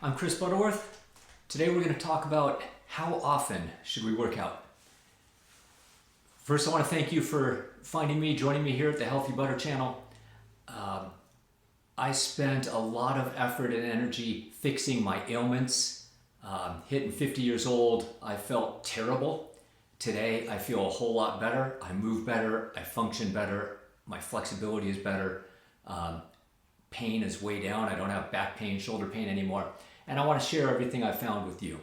I'm Chris Butterworth. Today we're going to talk about how often should we work out. First, I want to thank you for finding me, joining me here at the Healthy Butter channel. I spent a lot of effort and energy fixing my ailments. Hitting 50 years old, I felt terrible. Today, I feel a whole lot better. I move better, I function better, my flexibility is better. Pain is way down. I don't have back pain, shoulder pain anymore. And I want to share everything I found with you.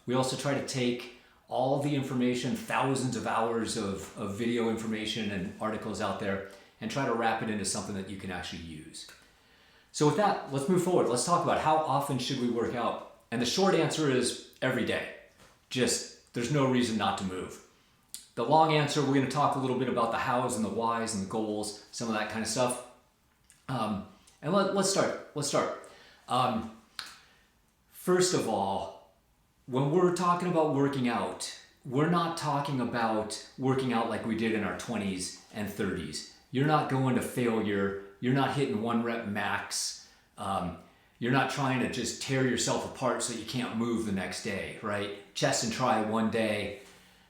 We also try to take all the information, thousands of hours of video information and articles out there, and try to wrap it into something that you can actually use. So with that, let's move forward. Let's talk about how often should we work out. And the short answer is every day. There's no reason not to move. The long answer, we're going to talk a little bit about the hows and the whys and the goals, some of that kind of stuff. And let's start. First of all, when we're talking about working out, we're not talking about working out like we did in our 20s and 30s. You're not going to failure. You're not hitting 1 rep max. You're not trying to just tear yourself apart so you can't move the next day, right? Chest and try one day,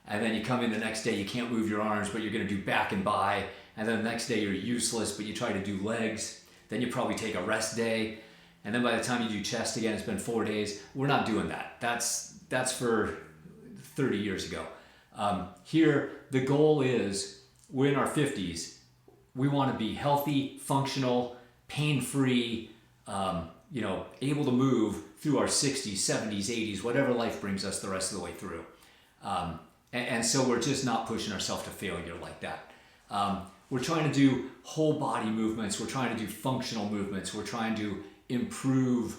and then you come in the next day, you can't move your arms, but you're going to do back and bi. And then the next day you're useless, but you try to do legs. Then you probably take a rest day. And then by the time you do chest again, it's been 4 days. We're not doing that. That's for 30 years ago. Here, the goal is we're in our 50s. We want to be healthy, functional, pain-free, able to move through our 60s, 70s, 80s, whatever life brings us the rest of the way through. And so we're just not pushing ourselves to failure like that. We're trying to do whole body movements. We're trying to do functional movements. We're trying to improve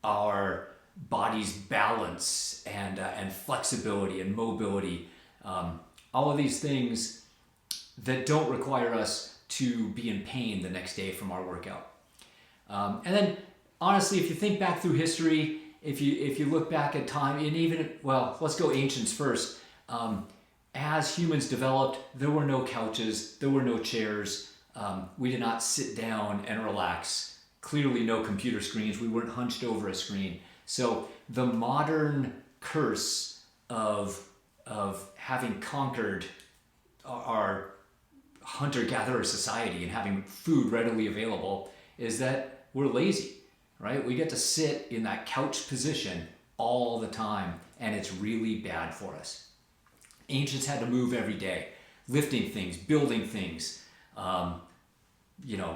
our body's balance and flexibility and mobility. All of these things that don't require us to be in pain the next day from our workout. And then, honestly, if you think back through history, if you look back at time, and even, let's go ancients first. As humans developed, there were no couches, there were no chairs. We did not sit down and relax. Clearly no computer screens. We weren't hunched over a screen. So the modern curse of having conquered our hunter-gatherer society and having food readily available is that we're lazy, right? We get to sit in that couch position all the time, and it's really bad for us. Ancients had to move every day, lifting things, building things,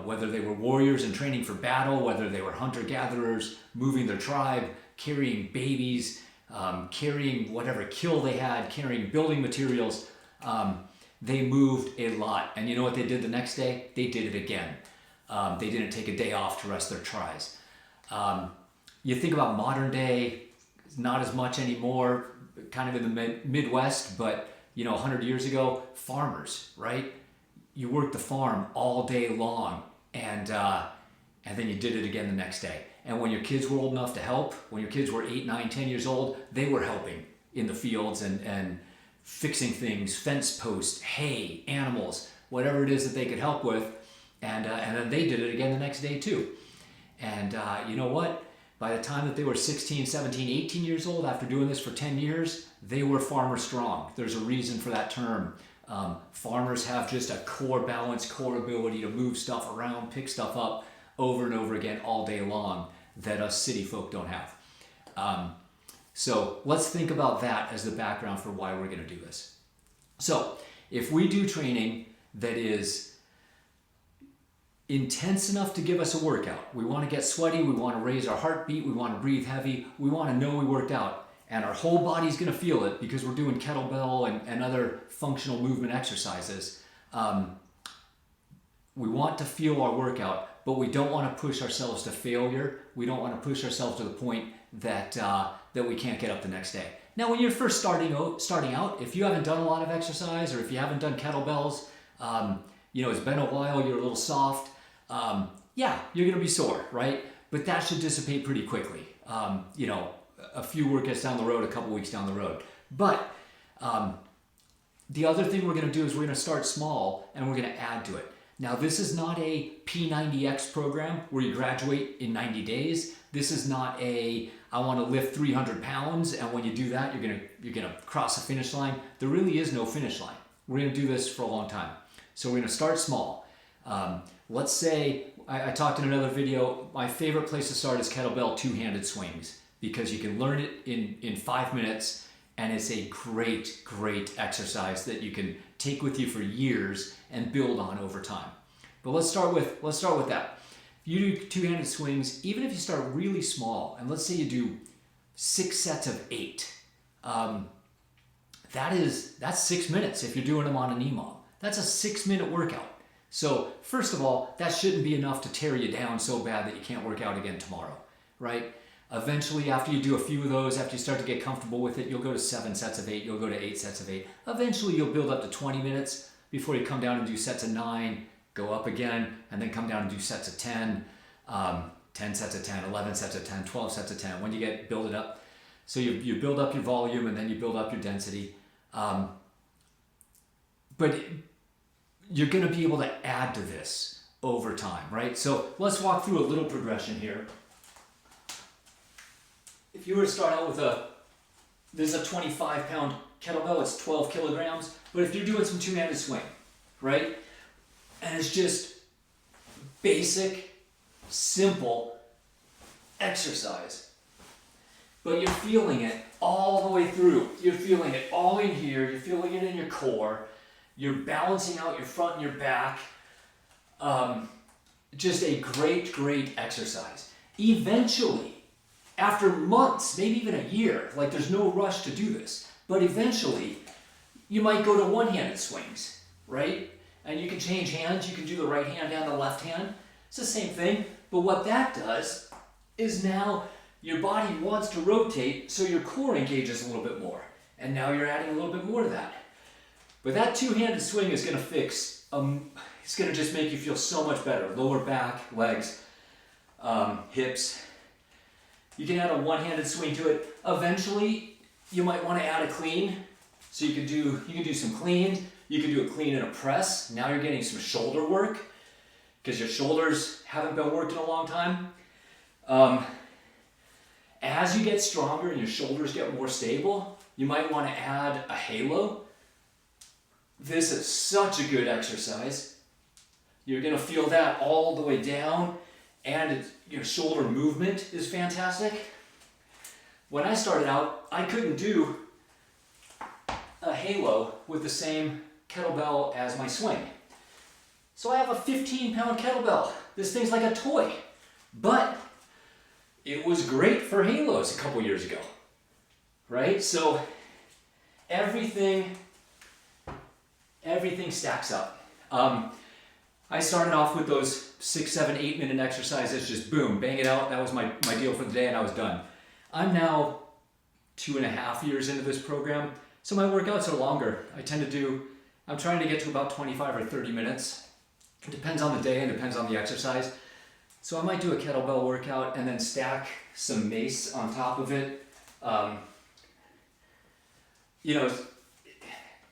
whether they were warriors and training for battle, whether they were hunter-gatherers, moving their tribe, carrying babies, carrying whatever kill they had, carrying building materials. They moved a lot. And you know what they did the next day? They did it again. They didn't take a day off to rest their tries. You think about modern day, not as much anymore, kind of in the Midwest, but 100 years ago, farmers, right? You worked the farm all day long, and then you did it again the next day. And when your kids were old enough to help, when your kids were 8, 9, 10 years old, they were helping in the fields and fixing things, fence posts, hay, animals, whatever it is that they could help with. And then they did it again the next day too. And you know what? By the time that they were 16, 17, 18 years old, after doing this for 10 years, they were farmer strong. There's a reason for that term. Farmers have just a core balance, core ability to move stuff around, pick stuff up over and over again all day long that us city folk don't have. So let's think about that as the background for why we're going to do this. So if we do training that is intense enough to give us a workout, we want to get sweaty, we want to raise our heartbeat, we want to breathe heavy, we want to know we worked out, and our whole body's going to feel it because we're doing kettlebell and other functional movement exercises. We want to feel our workout, but we don't want to push ourselves to failure. We don't want to push ourselves to the point that we can't get up the next day. Now, when you're first starting out, if you haven't done a lot of exercise or if you haven't done kettlebells, it's been a while, you're a little soft, you're going to be sore, right? But that should dissipate pretty quickly. A few workouts down the road, a couple weeks down the road. But the other thing we're going to do is we're going to start small and we're going to add to it. Now, this is not a P90X program where you graduate in 90 days. This is not a, I want to lift 300 pounds, and when you do that, you're gonna cross the finish line. There really is no finish line. We're gonna do this for a long time. So we're gonna start small. Let's say, I talked in another video, my favorite place to start is kettlebell two-handed swings, because you can learn it in 5 minutes, and it's a great, great exercise that you can take with you for years and build on over time. But let's start with that. If you do two-handed swings, even if you start really small, and let's say you do 6 sets of 8, that's 6 minutes if you're doing them on an EMOM. That's a 6-minute workout. So first of all, that shouldn't be enough to tear you down so bad that you can't work out again tomorrow, right? Eventually, after you do a few of those, after you start to get comfortable with it, you'll go to 7 sets of 8, you'll go to 8 sets of 8. Eventually, you'll build up to 20 minutes before you come down and do sets of 9, go up again, and then come down and do sets of 10, 10 sets of 10, 11 sets of 10, 12 sets of 10, when you get build it up. So you build up your volume and then you build up your density. But you're gonna be able to add to this over time, right? So let's walk through a little progression here. If you were to start out with this is a 25-pound kettlebell, it's 12 kilograms, but if you're doing some two-handed swing, right? And it's just basic, simple exercise, but you're feeling it all the way through. You're feeling it all in here, you're feeling it in your core, you're balancing out your front and your back. Just a great, great exercise. Eventually, after months, maybe even a year, like there's no rush to do this, but eventually you might go to one-handed swings, right? And you can change hands, you can do the right hand and the left hand. It's the same thing, but what that does is now your body wants to rotate, so your core engages a little bit more. And now you're adding a little bit more to that. But that two-handed swing is gonna fix, it's gonna just make you feel so much better. Lower back, legs, hips. You can add a one-handed swing to it. Eventually, you might want to add a clean. So you can do some cleans. You can do a clean and a press. Now you're getting some shoulder work because your shoulders haven't been worked in a long time. As you get stronger and your shoulders get more stable, you might want to add a halo. This is such a good exercise. You're going to feel that all the way down. And your shoulder movement is fantastic. When I started out, I couldn't do a halo with the same kettlebell as my swing. So I have a 15-pound kettlebell. This thing's like a toy. But it was great for halos a couple years ago, right? So everything stacks up. I started off with those 6, 7, 8 minute exercises, just boom, bang it out. That was my deal for the day and I was done. I'm now 2.5 years into this program, so my workouts are longer. I'm trying to get to about 25 or 30 minutes. It depends on the day and depends on the exercise. So I might do a kettlebell workout and then stack some mace on top of it.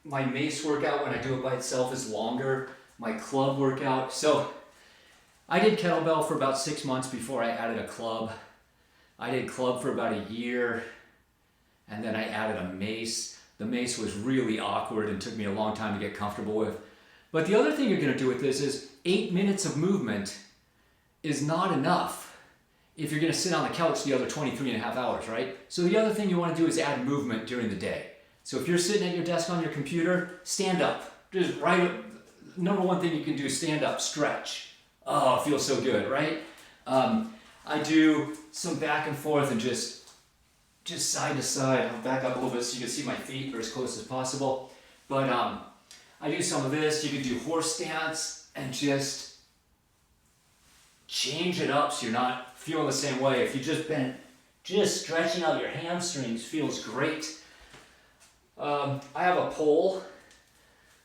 My mace workout when I do it by itself is longer. My club workout. So I did kettlebell for about 6 months before I added a club. I did club for about a year and then I added a mace. The mace was really awkward and took me a long time to get comfortable with. But the other thing you're going to do with this is 8 minutes of movement is not enough if you're going to sit on the couch the other 23.5 hours, right? So the other thing you want to do is add movement during the day. So if you're sitting at your desk on your computer, stand up. Just number one thing you can do is stand up, stretch. Oh, it feels so good, right? I do some back and forth and just side to side. I'll back up a little bit so you can see my feet are as close as possible. But I do some of this. You can do horse stance and just change it up so you're not feeling the same way. If you just bend, just stretching out your hamstrings feels great. I have a pole,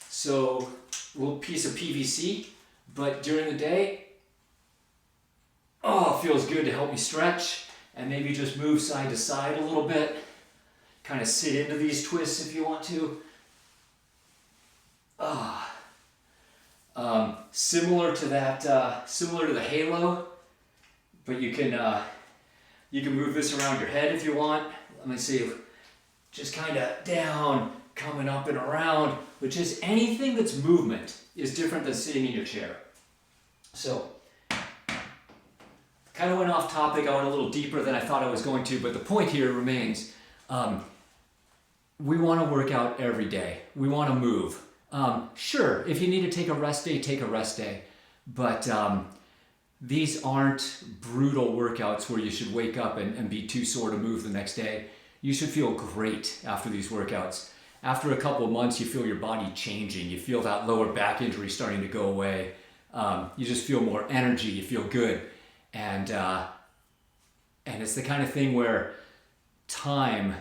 so a little piece of PVC, but during the day, it feels good to help me stretch and maybe just move side to side a little bit. Kind of sit into these twists if you want to. Similar to that, similar to the halo, but you can move this around your head if you want. Let me see, just kind of down, coming up and around, but just anything that's movement is different than sitting in your chair. So, kind of went off topic, I went a little deeper than I thought I was going to, but the point here remains, we want to work out every day. We want to move. Sure, if you need to take a rest day, take a rest day. But these aren't brutal workouts where you should wake up and be too sore to move the next day. You should feel great after these workouts. After a couple of months, you feel your body changing. You feel that lower back injury starting to go away. You just feel more energy. You feel good. And it's the kind of thing where time,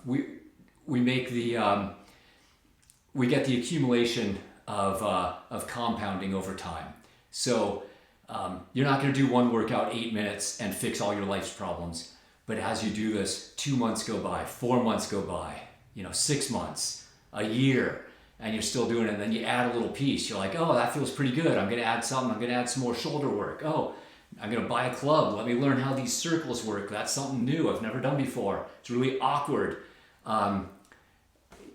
we make the we get the accumulation of compounding over time. So you're not going to do one workout 8 minutes and fix all your life's problems. But as you do this, 2 months go by, 4 months go by, 6 months, a year, and you're still doing it. And then you add a little piece. You're like, oh, that feels pretty good. I'm going to add something. I'm going to add some more shoulder work. Oh, I'm going to buy a club. Let me learn how these circles work. That's something new I've never done before. It's really awkward.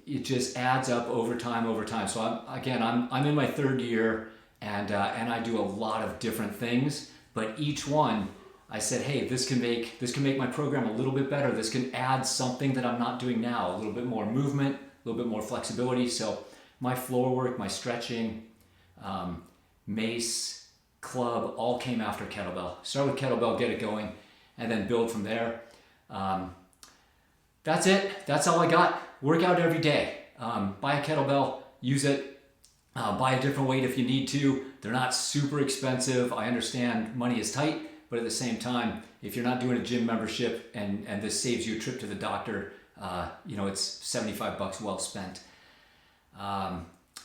It just adds up over time. So I'm in my third year, and I do a lot of different things. But each one, I said, hey, this can make my program a little bit better. This can add something that I'm not doing now. A little bit more movement, a little bit more flexibility. So my floor work, my stretching, mace, club, all came after kettlebell. Start with kettlebell, get it going, and then build from there. That's it. That's all I got. Work out every day. Buy a kettlebell, use it. Buy a different weight if you need to. They're not super expensive. I understand money is tight, but at the same time, if you're not doing a gym membership and this saves you a trip to the doctor, it's $75 well spent.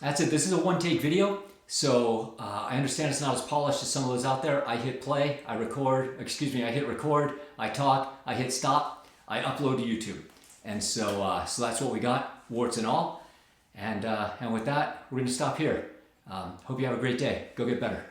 That's it. This is a one-take video. So I understand it's not as polished as some of those out there. I hit play, I hit record, I talk, I hit stop, I upload to YouTube. And so that's what we got, warts and all. And with that, we're going to stop here. Hope you have a great day. Go get better.